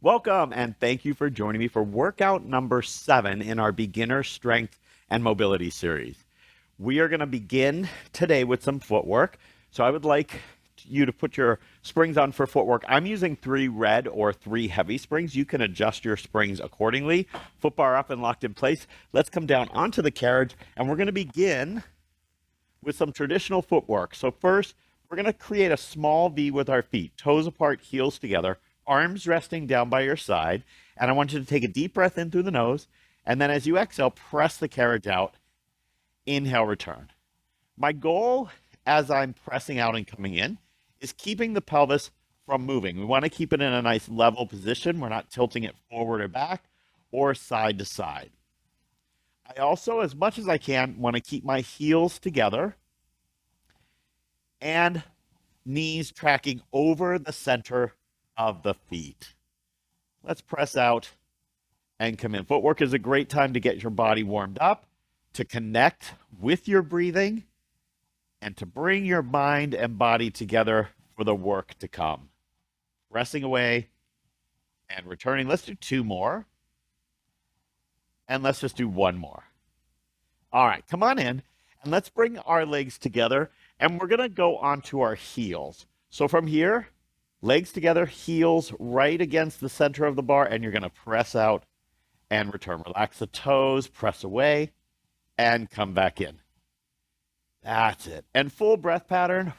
Welcome and thank you for joining me for workout number 7 in our beginner strength and mobility series. We are going to begin today with some footwork. So I would like you to put your springs on for footwork. I'm using 3 red or 3 heavy springs. You can adjust your springs accordingly. Foot bar up and locked in place. Let's come down onto the carriage and we're going to begin with some traditional footwork. So first, we're going to create a small V with our feet, toes apart, heels together, arms resting down by your side. And I want you to take a deep breath in through the nose. And then as you exhale, press the carriage out. Inhale, return. My goal as I'm pressing out and coming in is keeping the pelvis from moving. We want to keep it in a nice level position. We're not tilting it forward or back or side to side. I also, as much as I can, want to keep my heels together and knees tracking over the center of the feet. Let's press out and come in. Footwork is a great time to get your body warmed up, to connect with your breathing, and to bring your mind and body together for the work to come. Resting away and returning. Let's do 2 more. And let's just do 1 more. All right, come on in and let's bring our legs together and we're going to go onto our heels. So from here, legs together, heels right against the center of the bar, and you're going to press out and return. Relax the toes, press away, and come back in. That's it. And full breath pattern.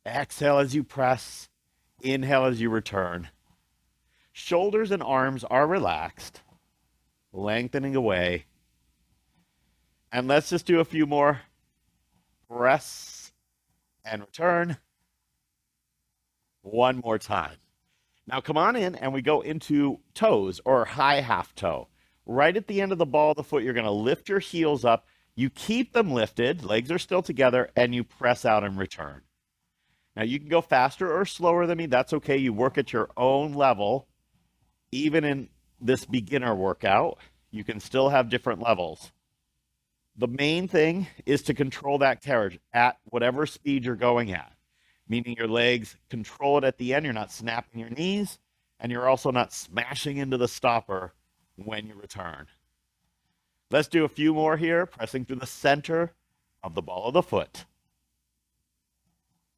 Exhale as you press. Inhale as you return. Shoulders and arms are relaxed, lengthening away. And let's just do a few more. Press and return. 1 more time. Now come on in and we go into toes or high half toe. Right at the end of the ball of the foot, you're going to lift your heels up. You keep them lifted, legs are still together, and you press out and return. Now you can go faster or slower than me. That's okay. You work at your own level. Even in this beginner workout, you can still have different levels. The main thing is to control that carriage at whatever speed you're going at. Meaning your legs control it at the end. You're not snapping your knees, and you're also not smashing into the stopper when you return. Let's do a few more here, pressing through the center of the ball of the foot.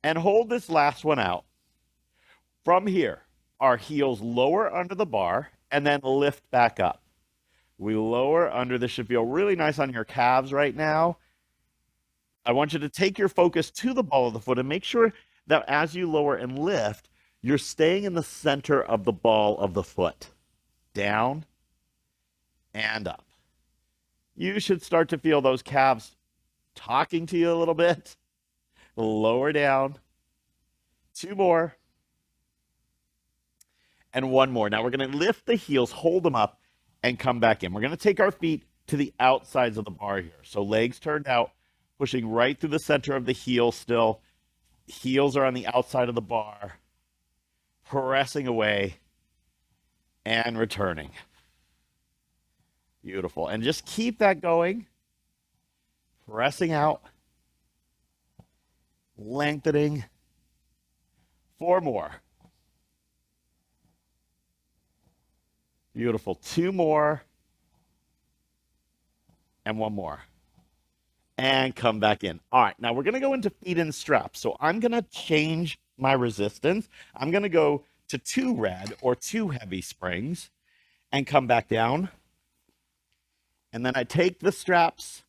And hold this last one out. From here, our heels lower under the bar and then lift back up. We lower under. This should feel really nice on your calves right now. I want you to take your focus to the ball of the foot and make sure that as you lower and lift, you're staying in the center of the ball of the foot. Down and up. You should start to feel those calves talking to you a little bit. Lower down. 2 more. And 1 more. Now we're going to lift the heels, hold them up, and come back in. We're going to take our feet to the outsides of the bar here. So legs turned out, pushing right through the center of the heel still. Heels are on the outside of the bar, pressing away and returning. Beautiful. And just keep that going. Pressing out, lengthening. 4 more. Beautiful. 2 more. And 1 more. And come back in. All right, now we're going to go into feet in straps. So I'm going to change my resistance. I'm going to go to 2 red or 2 heavy springs and come back down. And then I take the straps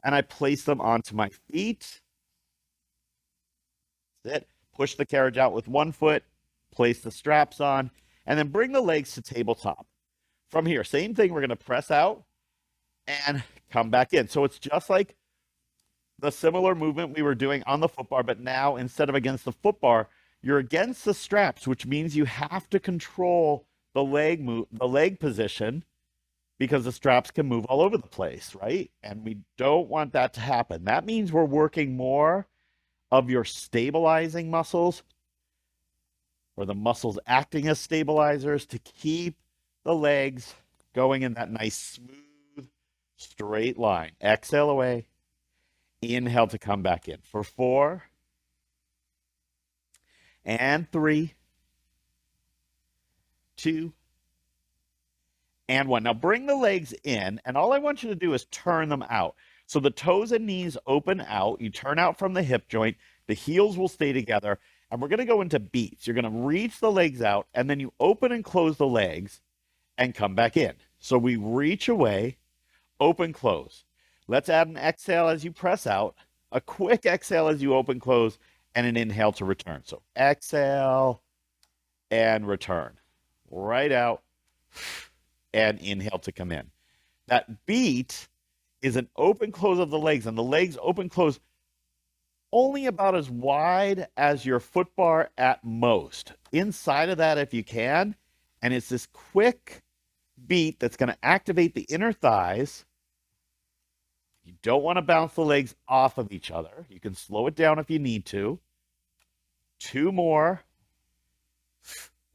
and I place them onto my feet. That's it. Push the carriage out with 1 foot, place the straps on, and then bring the legs to tabletop. From here, same thing. We're going to press out and come back in. So it's just like the similar movement we were doing on the foot bar, but now instead of against the foot bar, you're against the straps, which means you have to control the leg position because the straps can move all over the place, right? And we don't want that to happen. That means we're working more of your stabilizing muscles or the muscles acting as stabilizers to keep the legs going in that nice smooth straight line. Exhale away. Inhale to come back in for 4 and 3 2, and 1. Now bring the legs in, and all I want you to do is turn them out. So the toes and knees open out. You turn out from the hip joint. The heels will stay together, and we're going to go into beats. You're going to reach the legs out, and then you open and close the legs and come back in. So we reach away, open, close. Let's add an exhale as you press out, a quick exhale as you open, close, and an inhale to return. So exhale and return. Right out and inhale to come in. That beat is an open close of the legs, and the legs open close only about as wide as your foot bar at most. Inside of that if you can, and it's this quick beat that's going to activate the inner thighs. You don't want to bounce the legs off of each other. You can slow it down if you need to. 2 more.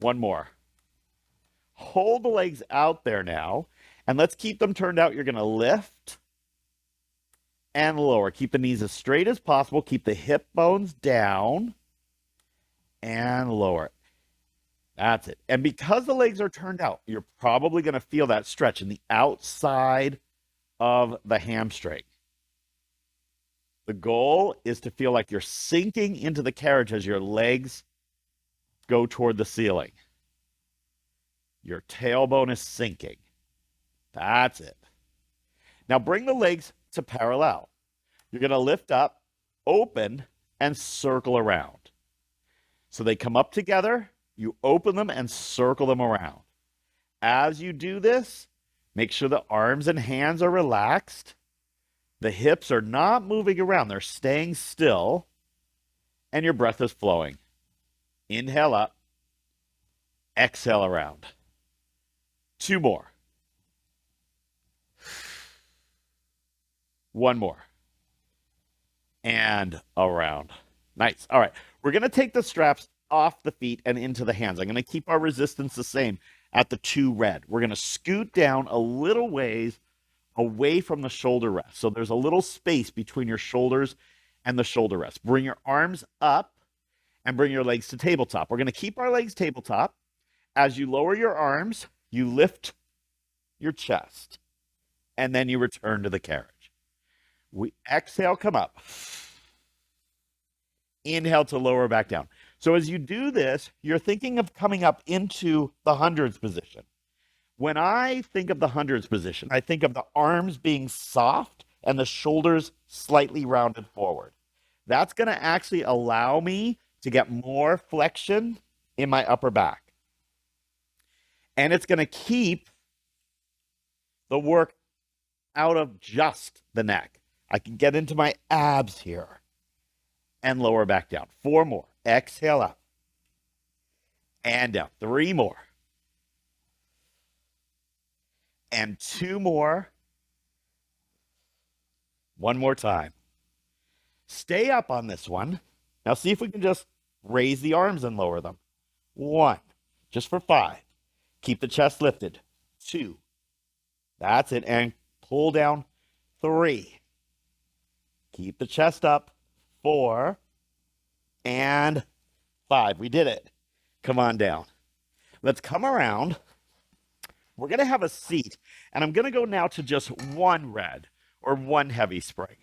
1 more. Hold the legs out there now, and let's keep them turned out. You're going to lift and lower. Keep the knees as straight as possible. Keep the hip bones down and lower. That's it. And because the legs are turned out, you're probably going to feel that stretch in the outside of the hamstring. The goal is to feel like you're sinking into the carriage as your legs go toward the ceiling. Your tailbone is sinking. That's it. Now bring the legs to parallel. You're going to lift up, open, and circle around. So they come up together, you open them and circle them around. As you do this, make sure the arms and hands are relaxed. The hips are not moving around. They're staying still. And your breath is flowing. Inhale up. Exhale around. 2 more. 1 more. And around. Nice. All right. We're going to take the straps off the feet and into the hands. I'm going to keep our resistance the same at the 2 red. We're going to scoot down a little ways away from the shoulder rest. So there's a little space between your shoulders and the shoulder rest. Bring your arms up and bring your legs to tabletop. We're going to keep our legs tabletop. As you lower your arms, you lift your chest, and then you return to the carriage. We exhale, come up. Inhale to lower back down. So as you do this, you're thinking of coming up into the hundreds position. When I think of the hundreds position, I think of the arms being soft and the shoulders slightly rounded forward. That's going to actually allow me to get more flexion in my upper back. And it's going to keep the work out of just the neck. I can get into my abs here and lower back down. 4 more. Exhale up and down. 3 more. And 2 more. 1 more time. Stay up on this one. Now see if we can just raise the arms and lower them. 1. Just for 5. Keep the chest lifted. 2. That's it. And pull down. 3. Keep the chest up. 4. And 5. We did it. Come on down. Let's come around. We're going to have a seat. And I'm going to go now to just 1 red or 1 heavy spring.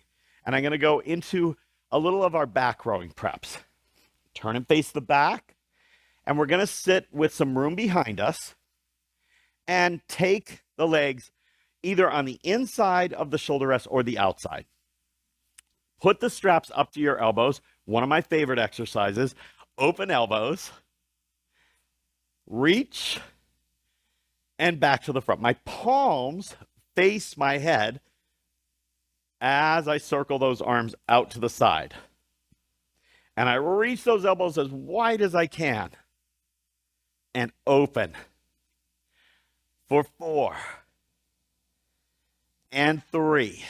And I'm going to go into a little of our back rowing preps. Turn and face the back. And we're going to sit with some room behind us and take the legs either on the inside of the shoulder rest or the outside. Put the straps up to your elbows. One of my favorite exercises. Open elbows. Reach. And back to the front. My palms face my head as I circle those arms out to the side. And I reach those elbows as wide as I can. And open. For 4. And 3.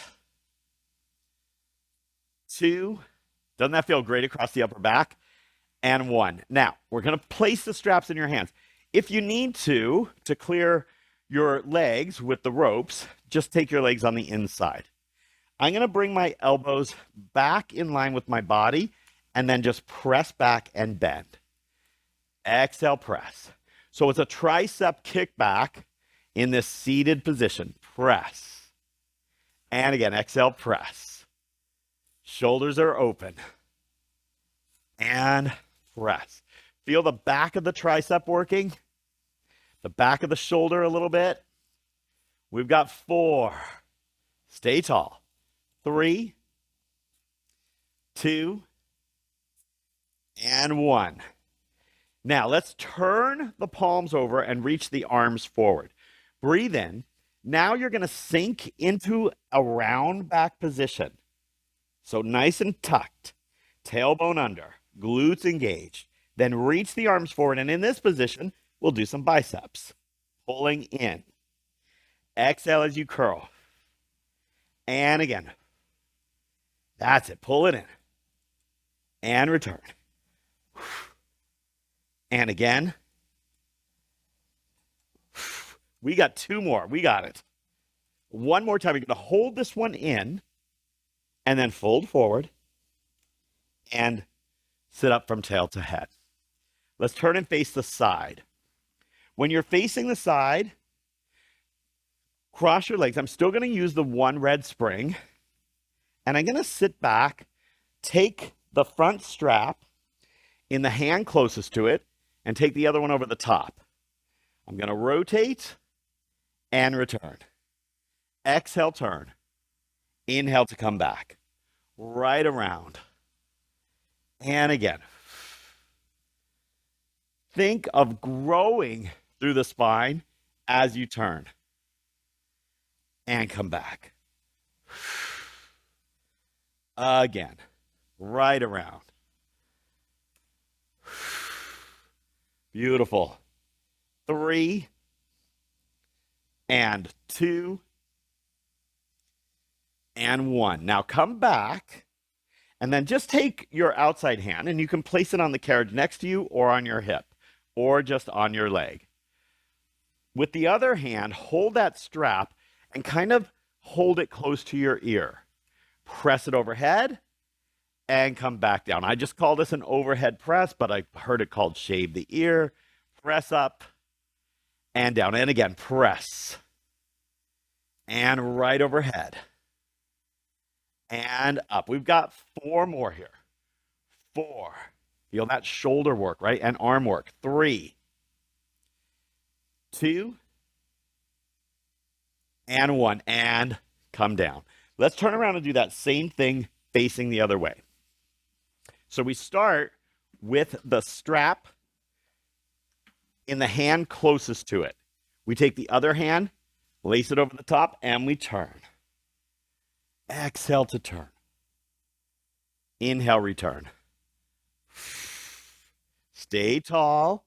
2. Doesn't that feel great across the upper back? And 1. Now, we're going to place the straps in your hands. If you need to clear your legs with the ropes, just take your legs on the inside. I'm going to bring my elbows back in line with my body and then just press back and bend. Exhale, press. So it's a tricep kickback in this seated position. Press. And again, exhale, press. Shoulders are open. And press. Feel the back of the tricep working. The back of the shoulder a little bit. We've got 4. Stay tall. 3, 2, and 1. Now let's turn the palms over and reach the arms forward. Breathe in. Now you're going to sink into a round back position. So nice and tucked. Tailbone under. Glutes engaged. Then reach the arms forward. And in this position, we'll do some biceps. Pulling in. Exhale as you curl. And again. That's it. Pull it in. And return. And again. We got 2 more. We got it. One more time. You're going to hold this one in and then fold forward and sit up from tail to head. Let's turn and face the side. When you're facing the side, cross your legs. I'm still going to use the one red spring, and I'm going to sit back, take the front strap in the hand closest to it, and take the other one over the top. I'm going to rotate and return. Exhale, turn. Inhale to come back. Right around. And again. Think of growing through the spine as you turn. And come back. Again. Right around. Beautiful. 3 and 2 and 1. Now come back and then just take your outside hand and you can place it on the carriage next to you or on your hip or just on your leg. With the other hand, hold that strap and kind of hold it close to your ear. Press it overhead and come back down. I just call this an overhead press, but I heard it called shave the ear. Press up and down. And again, press. And right overhead. And up. We've got 4 more here. 4. Feel that shoulder work, right? And arm work. 3, 2, and 1. And come down. Let's turn around and do that same thing facing the other way. So we start with the strap in the hand closest to it. We take the other hand, lace it over the top, and we turn. Exhale to turn. Inhale, return. Stay tall.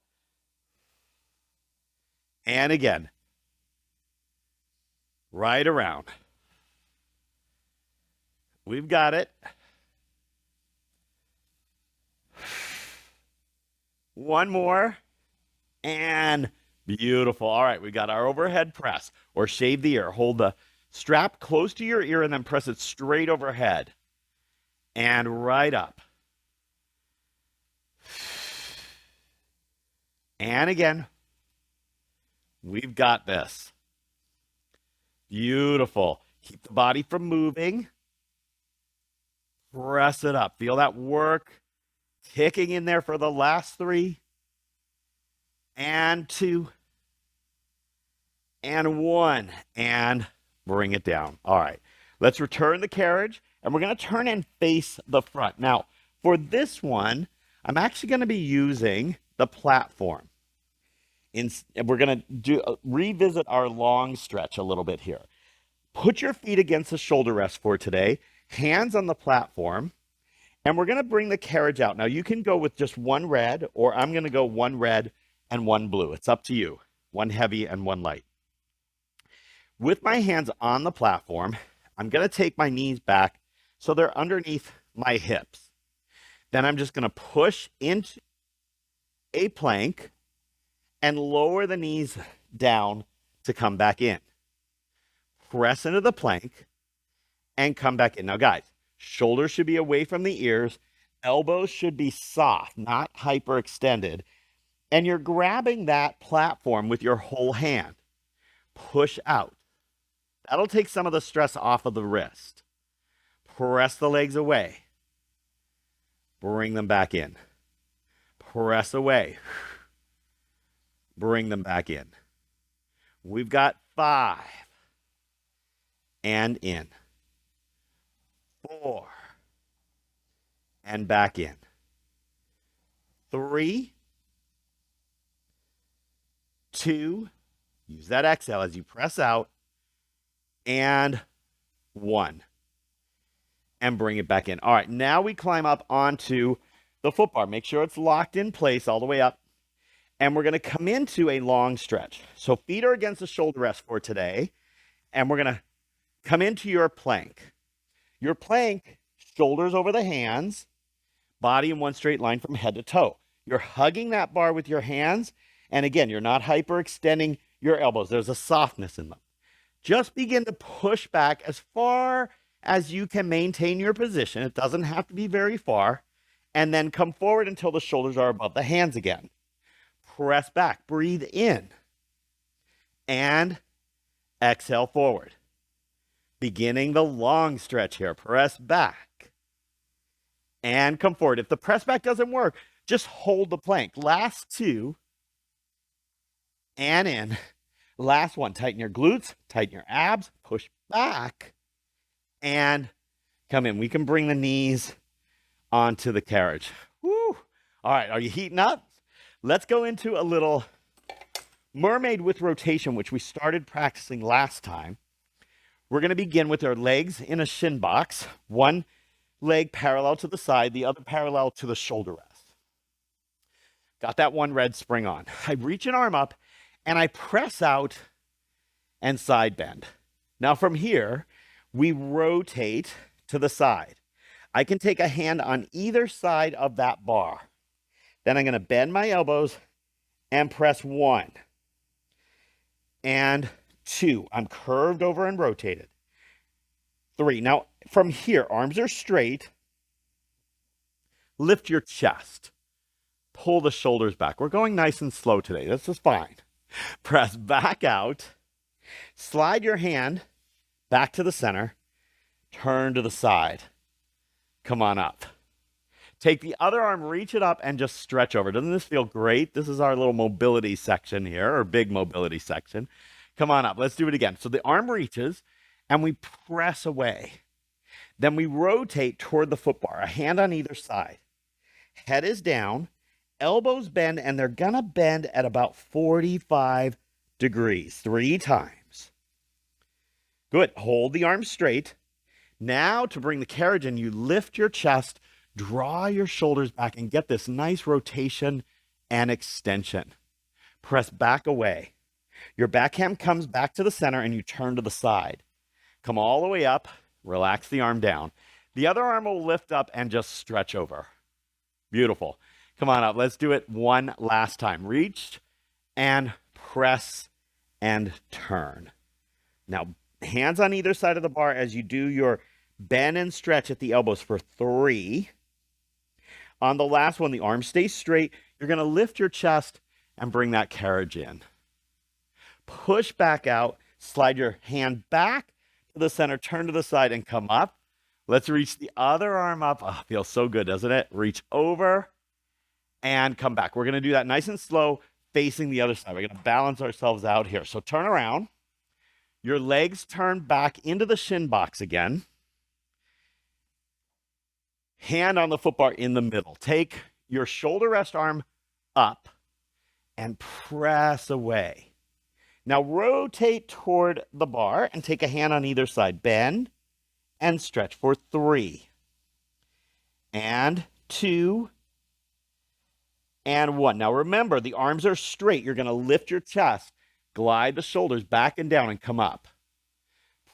And again. Right around. We've got it. 1 more. And beautiful. All right, we got our overhead press or shave the ear. Hold the strap close to your ear and then press it straight overhead and right up. And again, we've got this. Beautiful. Keep the body from moving. Press it up. Feel that work kicking in there for the last 3 and 2 and 1 and bring it down. All right, let's return the carriage and we're going to turn and face the front. Now, for this one, I'm actually going to be using the platform. We're going to revisit our long stretch a little bit here. Put your feet against the shoulder rest for today, hands on the platform, and we're going to bring the carriage out. Now, you can go with just 1 red, or I'm going to go 1 red and 1 blue. It's up to you. 1 heavy and 1 light. With my hands on the platform, I'm going to take my knees back so they're underneath my hips. Then I'm just going to push into a plank and lower the knees down to come back in. Press into the plank and come back in. Now, guys, shoulders should be away from the ears. Elbows should be soft, not hyperextended. And you're grabbing that platform with your whole hand. Push out. That'll take some of the stress off of the wrist. Press the legs away. Bring them back in. Press away. Bring them back in. We've got 5. And in. 4. And back in. 3. 2. Use that exhale as you press out. And 1. And bring it back in. All right, now we climb up onto the foot bar. Make sure it's locked in place all the way up. And we're going to come into a long stretch. So feet are against the shoulder rest for today. And we're going to come into your plank. Your plank, shoulders over the hands, body in one straight line from head to toe. You're hugging that bar with your hands. And again, you're not hyperextending your elbows. There's a softness in them. Just begin to push back as far as you can maintain your position. It doesn't have to be very far. And then come forward until the shoulders are above the hands again. Press back. Breathe in. And exhale forward. Beginning the long stretch here. Press back. And come forward. If the press back doesn't work, just hold the plank. Last 2. And in. Last 1. Tighten your glutes. Tighten your abs. Push back. And come in. We can bring the knees onto the carriage. Woo. All right. Are you heating up? Let's go into a little mermaid with rotation, which we started practicing last time. We're going to begin with our legs in a shin box. One leg parallel to the side, the other parallel to the shoulder rest. Got that one red spring on. I reach an arm up and I press out and side bend. Now from here, we rotate to the side. I can take a hand on either side of that bar. Then I'm going to bend my elbows and press 1 and 2. I'm curved over and rotated. 3. Now from here, arms are straight. Lift your chest. Pull the shoulders back. We're going nice and slow today. This is fine. Press back out. Slide your hand back to the center. Turn to the side. Come on up. Take the other arm, reach it up, and just stretch over. Doesn't this feel great? This is our little mobility section here, or big mobility section. Come on up. Let's do it again. So the arm reaches, and we press away. Then we rotate toward the foot bar, a hand on either side. Head is down, elbows bend, and they're going to bend at about 45 degrees. 3 times. Good. Hold the arms straight. Now to bring the carriage in, you lift your chest, draw your shoulders back, and get this nice rotation and extension. Press back away. Your backhand comes back to the center and you turn to the side. Come all the way up, relax the arm down. The other arm will lift up and just stretch over. Beautiful. Come on up. Let's do it one last time. Reach and press and turn. Now, hands on either side of the bar as you do your bend and stretch at the elbows for 3. On the last one, the arm stays straight. You're going to lift your chest and bring that carriage in. Push back out. Slide your hand back to the center. Turn to the side and come up. Let's reach the other arm up. Oh, feels so good, doesn't it? Reach over and come back. We're going to do that nice and slow, facing the other side. We're going to balance ourselves out here. So turn around. Your legs turn back into the shin box again. Hand on the foot bar in the middle. Take your shoulder rest arm up and press away. Now rotate toward the bar and take a hand on either side. Bend and stretch for 3 and 2 and 1. Now remember, the arms are straight. You're going to lift your chest, glide the shoulders back and down and come up.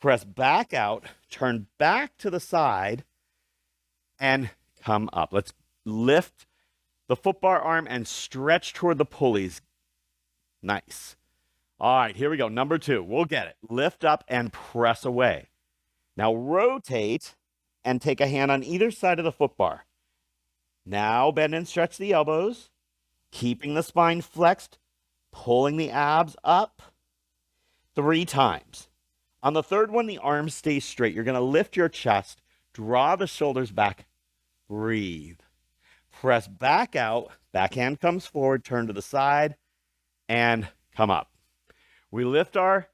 Press back out, turn back to the side and come up. Let's lift the foot bar arm and stretch toward the pulleys. Nice. All right, here we go. Number 2. We'll get it. Lift up and press away. Now rotate and take a hand on either side of the foot bar. Now bend and stretch the elbows keeping the spine flexed, pulling the abs up 3 times. On the third one, the arms stay straight. You're going to lift your chest, draw the shoulders back, breathe. Press back out, backhand comes forward, turn to the side, and come up. We lift our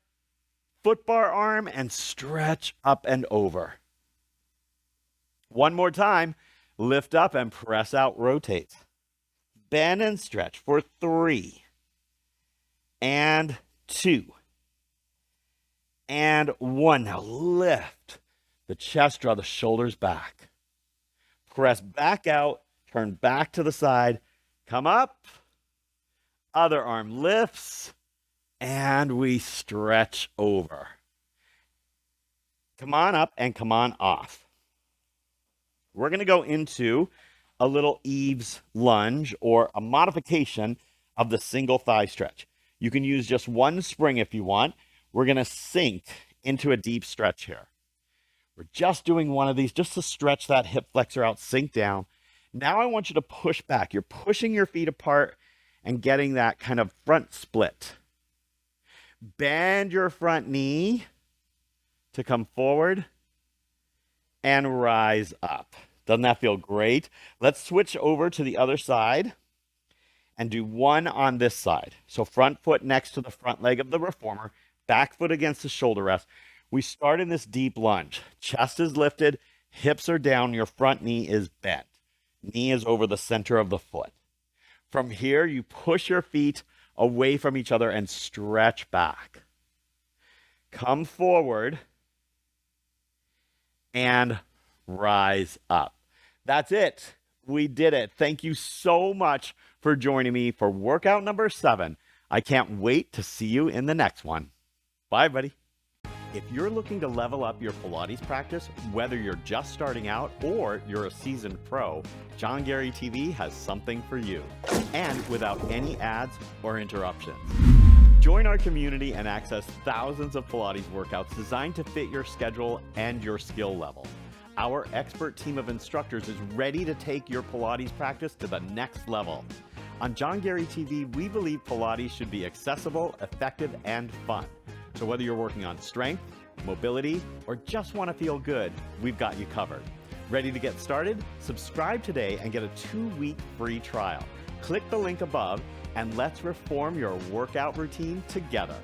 foot bar arm and stretch up and over. One more time, lift up and press out, rotate. Bend and stretch for 3, and 2, and 1. Now lift the chest, draw the shoulders back. Press back out, turn back to the side, come up, other arm lifts, and we stretch over. Come on up and come on off. We're going to go into a little Eve's lunge, or a modification of the single thigh stretch. You can use just one spring if you want. We're going to sink into a deep stretch here. We're just doing one of these just to stretch that hip flexor out, sink down. Now I want you to push back. You're pushing your feet apart and getting that kind of front split. Bend your front knee to come forward and rise up. Doesn't that feel great? Let's switch over to the other side and do one on this side. So front foot next to the front leg of the reformer, back foot against the shoulder rest. We start in this deep lunge. Chest is lifted, hips are down, your front knee is bent. Knee is over the center of the foot. From here, you push your feet away from each other and stretch back. Come forward and rise up. That's it. We did it. Thank you so much for joining me for workout number 7. I can't wait to see you in the next one. Bye, buddy. If you're looking to level up your Pilates practice, whether you're just starting out or you're a seasoned pro, John Gary TV has something for you, and without any ads or interruptions. Join our community and access thousands of Pilates workouts designed to fit your schedule and your skill level. Our expert team of instructors is ready to take your Pilates practice to the next level. On John Gary TV, we believe Pilates should be accessible, effective, and fun. So whether you're working on strength, mobility, or just want to feel good, we've got you covered. Ready to get started? Subscribe today and get a 2-week free trial. Click the link above and let's reform your workout routine together.